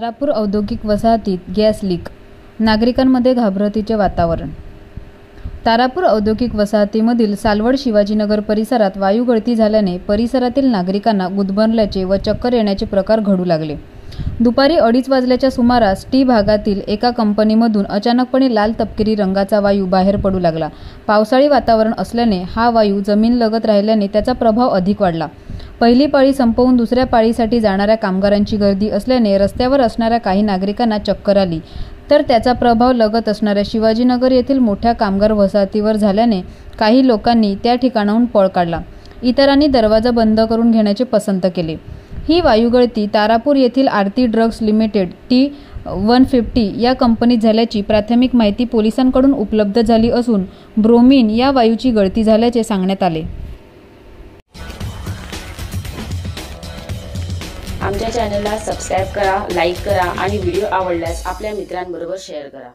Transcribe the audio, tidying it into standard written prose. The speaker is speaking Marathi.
तारापूर औद्योगिक वसाहतीत गॅस लीक, नागरिकांमध्ये घाबरटीचे वातावरण। तारापूर औद्योगिक वसाहतीमधील सालवड शिवाजीनगर परिसरात वायू गळती झाल्याने परिसरातील नागरिकांना गुदमरल्याचे व चक्कर येण्याचे प्रकार घडू लागले। दुपारी 2:30 वाजल्याच्या सुमारास टी भागातील एका कंपनीमधून अचानकपणे लाल तपकिरी रंगाचा वायू बाहेर पडू लागला। पावसाळी वातावरण असल्याने हा वायू जमीनलगत राहिल्याने त्याचा प्रभाव अधिक वाढला। पहिली पाळी संपवून दुसऱ्या पाळीसाठी जाणाऱ्या कामगारांची गर्दी असल्याने रस्त्यावर असणाऱ्या काही नागरिकांना चक्कर आली, तर त्याचा प्रभाव लगत असणाऱ्या शिवाजीनगर येथील मोठ्या कामगार वसाहतीवर झाल्याने काही लोकांनी त्या ठिकाणाहून पळ काढला, इतरांनी दरवाजा बंद करून घेण्याचे पसंत केले। ही वायुगळती तारापूर येथील आरती ड्रग्ज लिमिटेड T150 या कंपनीत झाल्याची प्राथमिक माहिती पोलिसांकडून उपलब्ध झाली असून ब्रोमीन या वायूची गळती झाल्याचे सांगण्यात आले। आमच्या चॅनलला सबस्क्राइब करा, लाईक करा आणि व्हिडिओ आवडल्यास आपल्या मित्रांबरोबर शेअर करा।